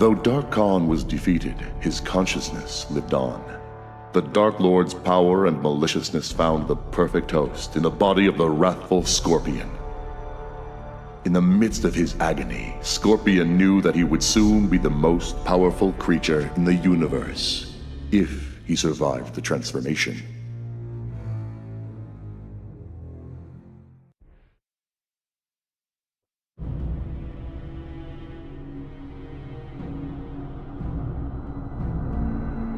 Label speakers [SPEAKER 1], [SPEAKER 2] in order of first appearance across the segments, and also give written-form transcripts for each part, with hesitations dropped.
[SPEAKER 1] Though Dark Khan was defeated, his consciousness lived on. The Dark Lord's power and maliciousness found the perfect host in the body of the wrathful Scorpion. In the midst of his agony, Scorpion knew that he would soon be the most powerful creature in the universe, if he survived the transformation.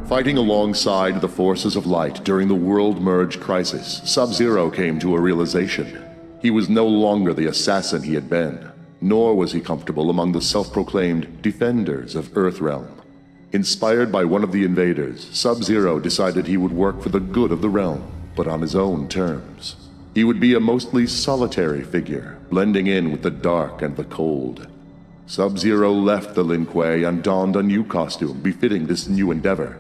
[SPEAKER 1] Fighting alongside the forces of light during the World Merge crisis, Sub-Zero came to a realization. He was no longer the assassin he had been, nor was he comfortable among the self-proclaimed defenders of Earthrealm. Inspired by one of the invaders, Sub-Zero decided he would work for the good of the realm, but on his own terms. He would be a mostly solitary figure, blending in with the dark and the cold. Sub-Zero left the Lin Kuei and donned a new costume befitting this new endeavor.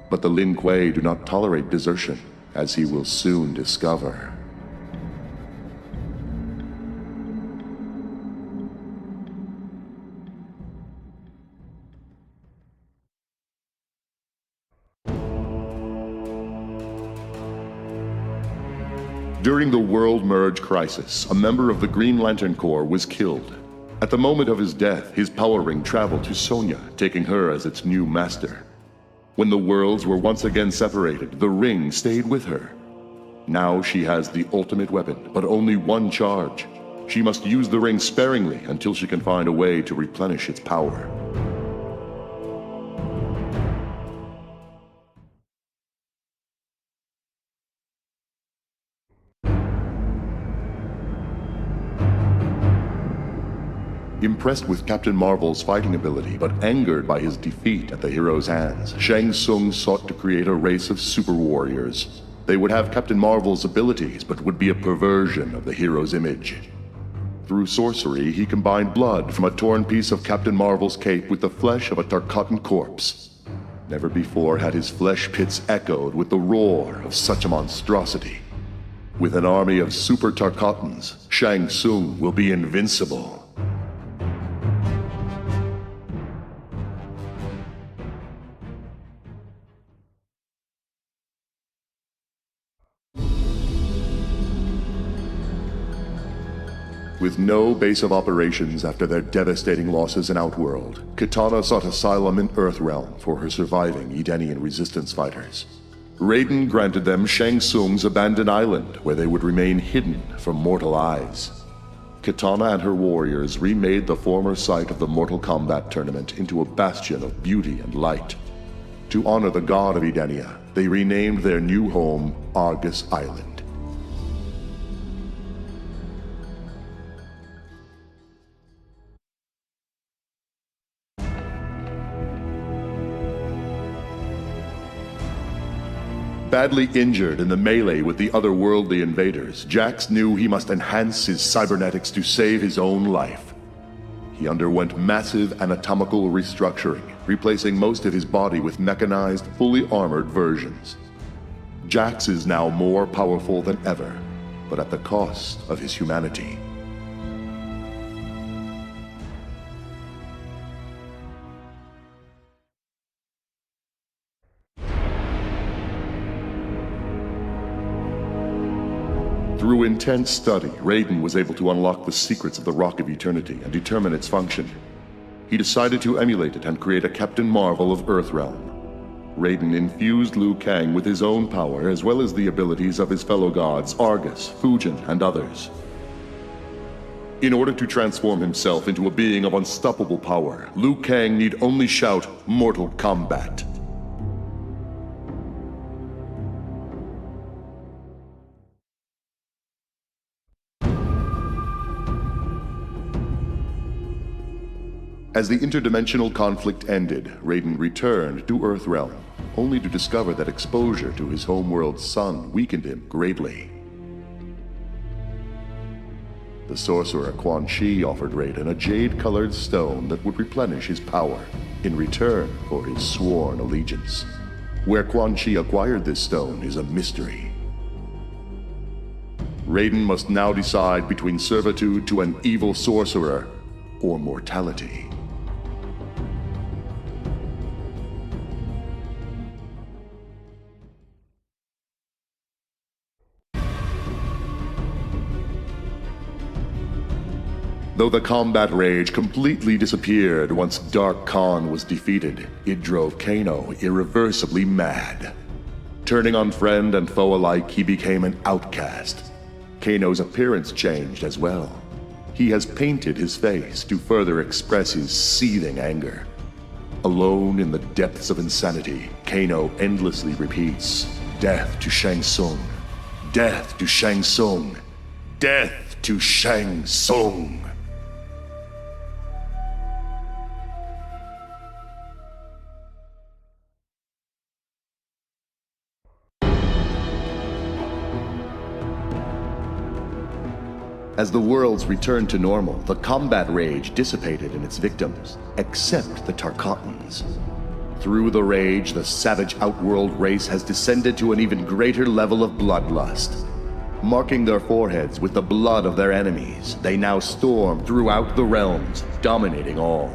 [SPEAKER 1] But the Lin Kuei do not tolerate desertion, as he will soon discover. During the World Merge crisis, a member of the Green Lantern Corps was killed. At the moment of his death, his power ring traveled to Sonya, taking her as its new master. When the worlds were once again separated, the ring stayed with her. Now she has the ultimate weapon, but only one charge. She must use the ring sparingly until she can find a way to replenish its power. Impressed with Captain Marvel's fighting ability, but angered by his defeat at the hero's hands, Shang Tsung sought to create a race of super warriors. They would have Captain Marvel's abilities, but would be a perversion of the hero's image. Through sorcery, he combined blood from a torn piece of Captain Marvel's cape with the flesh of a Tarkatan corpse. Never before had his flesh pits echoed with the roar of such a monstrosity. With an army of super Tarkatans, Shang Tsung will be invincible. With no base of operations after their devastating losses in Outworld, Kitana sought asylum in Earthrealm for her surviving Edenian resistance fighters. Raiden granted them Shang Tsung's abandoned island, where they would remain hidden from mortal eyes. Kitana and her warriors remade the former site of the Mortal Kombat tournament into a bastion of beauty and light. To honor the god of Edenia, they renamed their new home Argus Island. Badly injured in the melee with the otherworldly invaders, Jax knew he must enhance his cybernetics to save his own life. He underwent massive anatomical restructuring, replacing most of his body with mechanized, fully armored versions. Jax is now more powerful than ever, but at the cost of his humanity. Through intense study, Raiden was able to unlock the secrets of the Rock of Eternity and determine its function. He decided to emulate it and create a Captain Marvel of Earthrealm. Raiden infused Liu Kang with his own power as well as the abilities of his fellow gods Argus, Fujin, and others. In order to transform himself into a being of unstoppable power, Liu Kang need only shout, "Mortal Kombat." As the interdimensional conflict ended, Raiden returned to Earthrealm, only to discover that exposure to his homeworld's sun weakened him greatly. The sorcerer Quan Chi offered Raiden a jade-colored stone that would replenish his power in return for his sworn allegiance. Where Quan Chi acquired this stone is a mystery. Raiden must now decide between servitude to an evil sorcerer or mortality. Though the combat rage completely disappeared once Dark Khan was defeated, it drove Kano irreversibly mad. Turning on friend and foe alike, he became an outcast. Kano's appearance changed as well. He has painted his face to further express his seething anger. Alone in the depths of insanity, Kano endlessly repeats, "Death to Shang Tsung! Death to Shang Tsung! Death to Shang Tsung!" As the worlds returned to normal, the combat rage dissipated in its victims, except the Tarkatans. Through the rage, the savage outworld race has descended to an even greater level of bloodlust. Marking their foreheads with the blood of their enemies, they now storm throughout the realms, dominating all.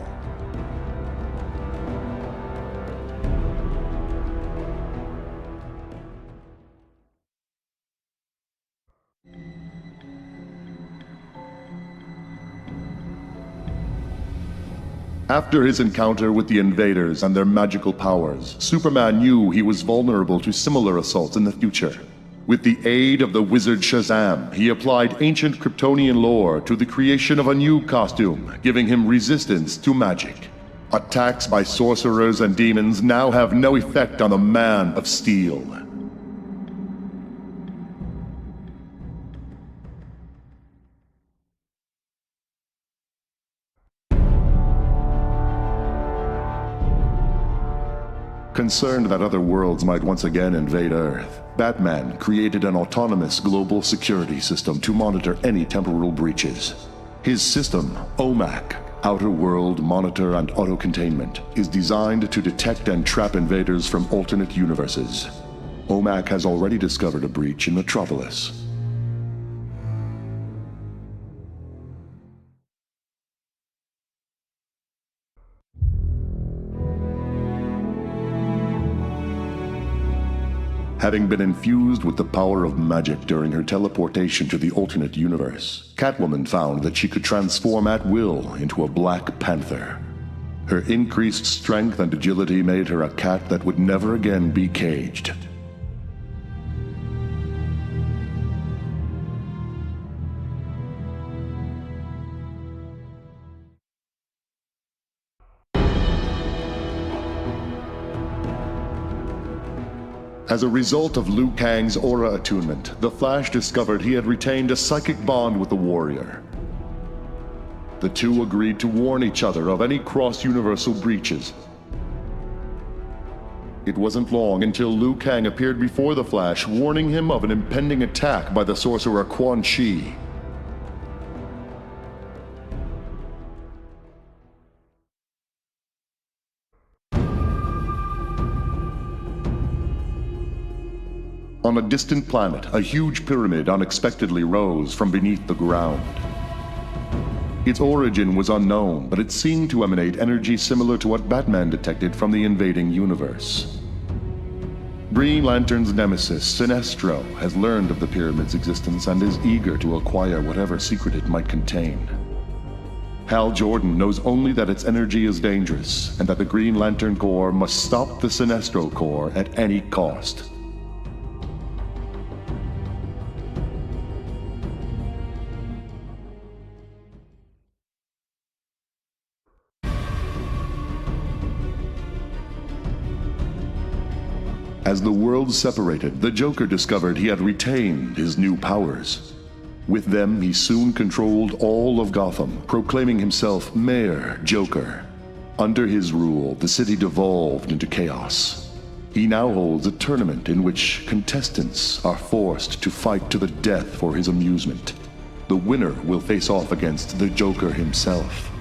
[SPEAKER 1] After his encounter with the invaders and their magical powers, Superman knew he was vulnerable to similar assaults in the future. With the aid of the wizard Shazam, he applied ancient Kryptonian lore to the creation of a new costume, giving him resistance to magic. Attacks by sorcerers and demons now have no effect on the Man of Steel. Concerned that other worlds might once again invade Earth, Batman created an autonomous global security system to monitor any temporal breaches. His system, OMAC, Outer World Monitor and Auto-Containment, is designed to detect and trap invaders from alternate universes. OMAC has already discovered a breach in Metropolis. Having been infused with the power of magic during her teleportation to the alternate universe, Catwoman found that she could transform at will into a Black Panther. Her increased strength and agility made her a cat that would never again be caged. As a result of Liu Kang's aura attunement, the Flash discovered he had retained a psychic bond with the warrior. The two agreed to warn each other of any cross-universal breaches. It wasn't long until Liu Kang appeared before the Flash, warning him of an impending attack by the sorcerer Quan Chi. On a distant planet, a huge pyramid unexpectedly rose from beneath the ground. Its origin was unknown, but it seemed to emanate energy similar to what Batman detected from the invading universe. Green Lantern's nemesis, Sinestro, has learned of the pyramid's existence and is eager to acquire whatever secret it might contain. Hal Jordan knows only that its energy is dangerous, and that the Green Lantern Corps must stop the Sinestro Corps at any cost. As the worlds separated, the Joker discovered he had retained his new powers. With them, he soon controlled all of Gotham, proclaiming himself Mayor Joker. Under his rule, the city devolved into chaos. He now holds a tournament in which contestants are forced to fight to the death for his amusement. The winner will face off against the Joker himself.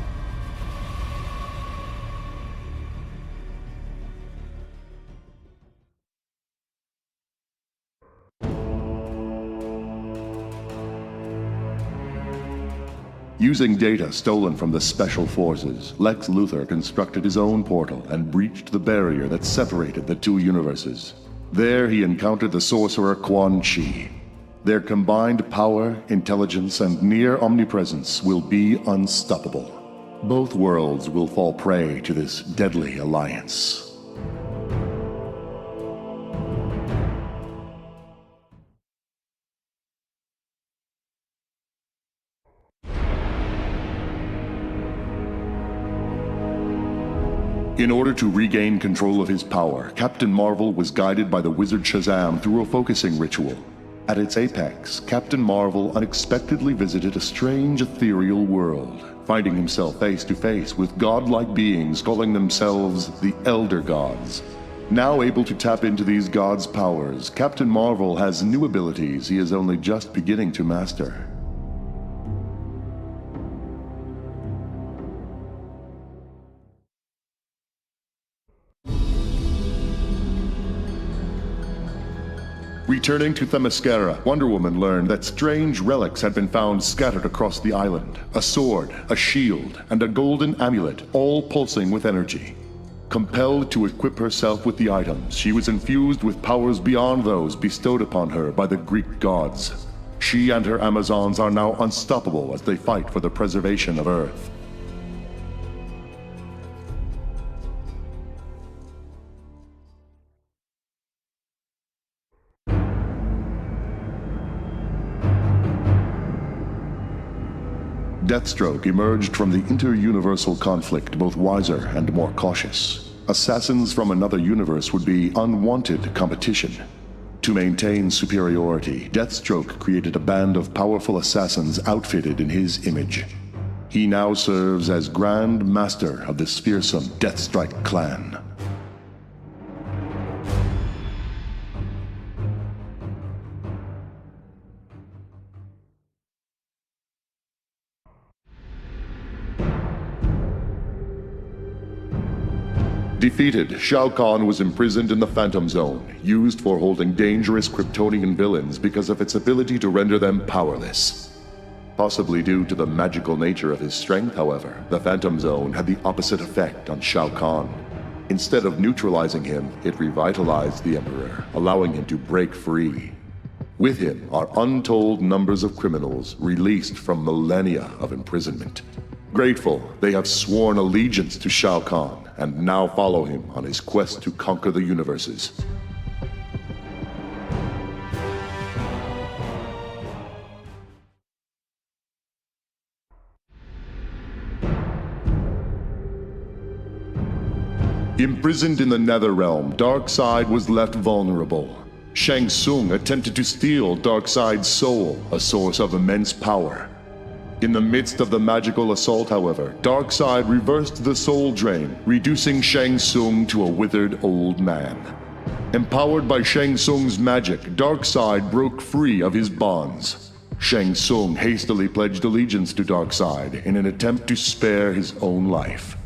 [SPEAKER 1] Using data stolen from the Special Forces, Lex Luthor constructed his own portal and breached the barrier that separated the two universes. There he encountered the sorcerer Quan Chi. Their combined power, intelligence, and near omnipresence will be unstoppable. Both worlds will fall prey to this deadly alliance. In order to regain control of his power, Captain Marvel was guided by the wizard Shazam through a focusing ritual. At its apex, Captain Marvel unexpectedly visited a strange ethereal world, finding himself face to face with godlike beings calling themselves the Elder Gods. Now able to tap into these gods' powers, Captain Marvel has new abilities he is only just beginning to master. Returning to Themyscira, Wonder Woman learned that strange relics had been found scattered across the island. A sword, a shield, and a golden amulet, all pulsing with energy. Compelled to equip herself with the items, she was infused with powers beyond those bestowed upon her by the Greek gods. She and her Amazons are now unstoppable as they fight for the preservation of Earth. Deathstroke emerged from the inter-universal conflict both wiser and more cautious. Assassins from another universe would be unwanted competition. To maintain superiority, Deathstroke created a band of powerful assassins outfitted in his image. He now serves as Grand Master of this fearsome Deathstrike clan. Defeated, Shao Kahn was imprisoned in the Phantom Zone, used for holding dangerous Kryptonian villains because of its ability to render them powerless. Possibly due to the magical nature of his strength, however, the Phantom Zone had the opposite effect on Shao Kahn. Instead of neutralizing him, it revitalized the Emperor, allowing him to break free. With him are untold numbers of criminals released from millennia of imprisonment. Grateful, they have sworn allegiance to Shao Kahn and now follow him on his quest to conquer the universes. Imprisoned in the Netherrealm, Darkseid was left vulnerable. Shang Tsung attempted to steal Darkseid's soul, a source of immense power. In the midst of the magical assault, however, Darkseid reversed the soul drain, reducing Shang Tsung to a withered old man. Empowered by Shang Tsung's magic, Darkseid broke free of his bonds. Shang Tsung hastily pledged allegiance to Darkseid in an attempt to spare his own life.